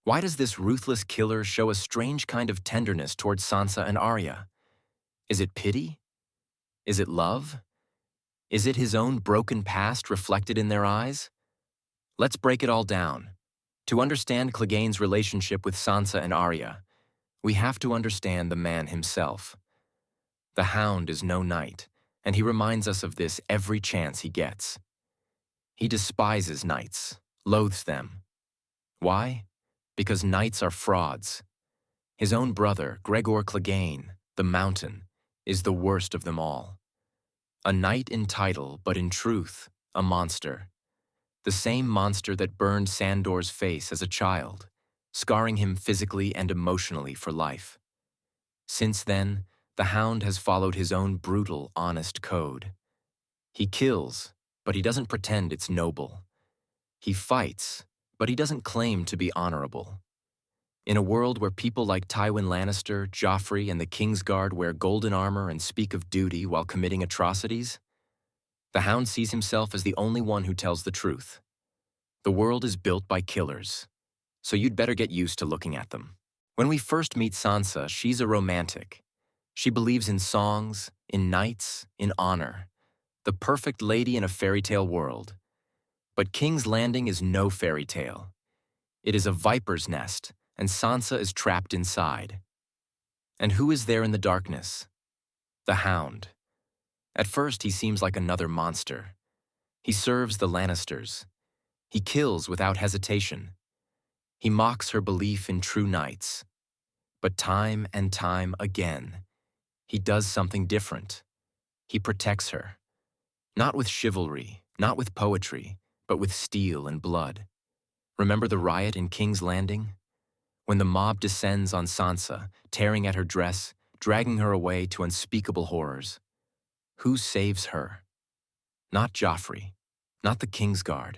Why does this ruthless killer show a strange kind of tenderness towards Sansa and Arya? Is it pity? Is it love? Is it his own broken past reflected in their eyes? Let's break it all down. To understand Clegane's relationship with Sansa and Arya, we have to understand the man himself. The Hound is no knight, and he reminds us of this every chance he gets. He despises knights, loathes them. Why? Because knights are frauds. His own brother, Gregor Clegane, the Mountain, is the worst of them all. A knight in title, but in truth, a monster. The same monster that burned Sandor's face as a child, scarring him physically and emotionally for life. Since then, the Hound has followed his own brutal, honest code. He kills, but he doesn't pretend it's noble. He fights, but he doesn't claim to be honorable. In a world where people like Tywin Lannister, Joffrey, and the Kingsguard wear golden armor and speak of duty while committing atrocities, the Hound sees himself as the only one who tells the truth. The world is built by killers, so you'd better get used to looking at them. When we first meet Sansa, she's a romantic. She believes in songs, in knights, in honor. The perfect lady in a fairy tale world. But King's Landing is no fairy tale. It is a viper's nest, and Sansa is trapped inside. And who is there in the darkness? The Hound. At first, he seems like another monster. He serves the Lannisters. He kills without hesitation. He mocks her belief in true knights. But time and time again, he does something different. He protects her. Not with chivalry, not with poetry, but with steel and blood. Remember the riot in King's Landing? When the mob descends on Sansa, tearing at her dress, dragging her away to unspeakable horrors. Who saves her? Not Joffrey, not the Kingsguard,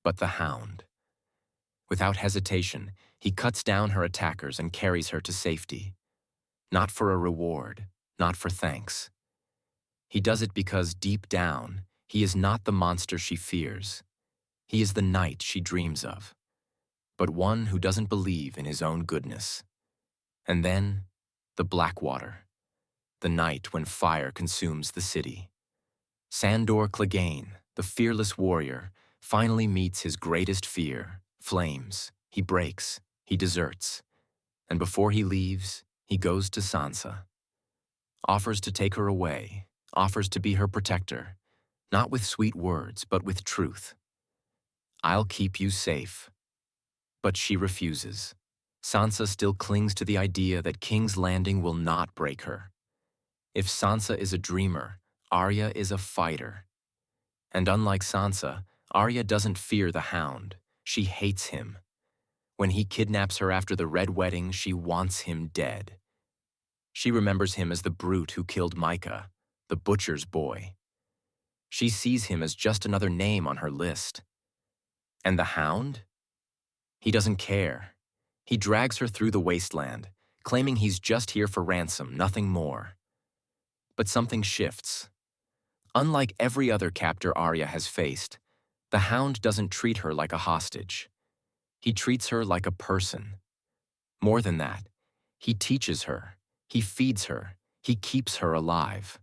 but the Hound. Without hesitation, he cuts down her attackers and carries her to safety. Not for a reward, not for thanks. He does it because deep down, he is not the monster she fears. He is the knight she dreams of, but one who doesn't believe in his own goodness. And then, the Blackwater, the night when fire consumes the city. Sandor Clegane, the fearless warrior, finally meets his greatest fear, flames. He breaks, he deserts, and before he leaves, he goes to Sansa. Offers to take her away, offers to be her protector, not with sweet words, but with truth. I'll keep you safe. But she refuses. Sansa still clings to the idea that King's Landing will not break her. If Sansa is a dreamer, Arya is a fighter. And unlike Sansa, Arya doesn't fear the Hound. She hates him. When he kidnaps her after the Red Wedding, she wants him dead. She remembers him as the brute who killed Micah, the butcher's boy. She sees him as just another name on her list. And the Hound? He doesn't care. He drags her through the wasteland, claiming he's just here for ransom, nothing more. But something shifts. Unlike every other captor Arya has faced, the Hound doesn't treat her like a hostage. He treats her like a person. More than that, he teaches her, he feeds her, he keeps her alive.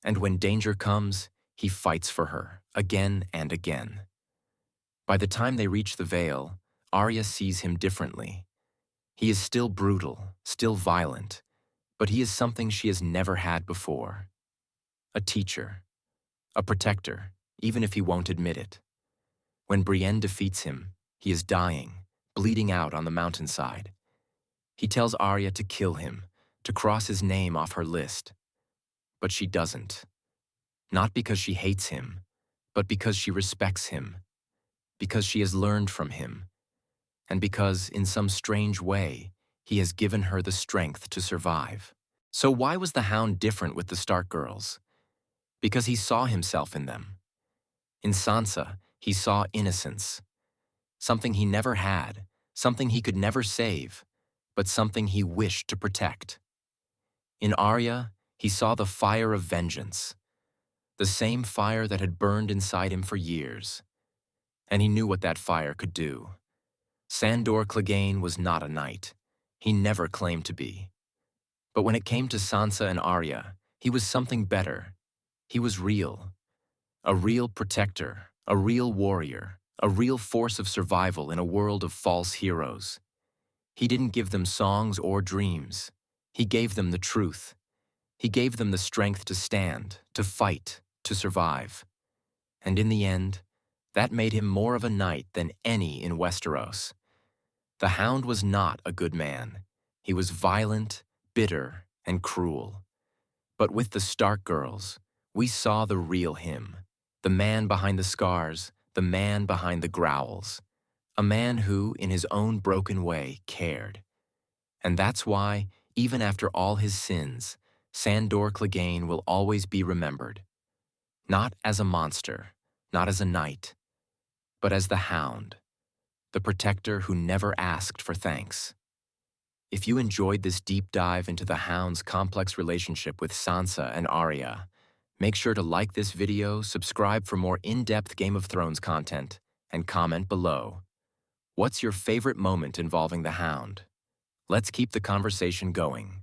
And when danger comes, he fights for her, again and again. By the time they reach the Vale, Arya sees him differently. He is still brutal, still violent, but he is something she has never had before. A teacher, a protector, even if he won't admit it. When Brienne defeats him, he is dying, bleeding out on the mountainside. He tells Arya to kill him, to cross his name off her list. But she doesn't. Not because she hates him, but because she respects him. Because she has learned from him. And because, in some strange way, he has given her the strength to survive. So why was the Hound different with the Stark girls? Because he saw himself in them. In Sansa, he saw innocence. Something he never had, something he could never save, but something he wished to protect. In Arya, he saw the fire of vengeance, the same fire that had burned inside him for years. And he knew what that fire could do. Sandor Clegane was not a knight. He never claimed to be. But when it came to Sansa and Arya, he was something better. He was real. A real protector, a real warrior, a real force of survival in a world of false heroes. He didn't give them songs or dreams. He gave them the truth. He gave them the strength to stand, to fight, to survive. And in the end, that made him more of a knight than any in Westeros. The Hound was not a good man. He was violent, bitter, and cruel. But with the Stark girls, we saw the real him. The man behind the scars, the man behind the growls. A man who, in his own broken way, cared. And that's why, even after all his sins, Sandor Clegane will always be remembered. Not as a monster, not as a knight, but as the Hound, the protector who never asked for thanks. If you enjoyed this deep dive into the Hound's complex relationship with Sansa and Arya, make sure to like this video, subscribe for more in-depth Game of Thrones content, and comment below. What's your favorite moment involving the Hound? Let's keep the conversation going.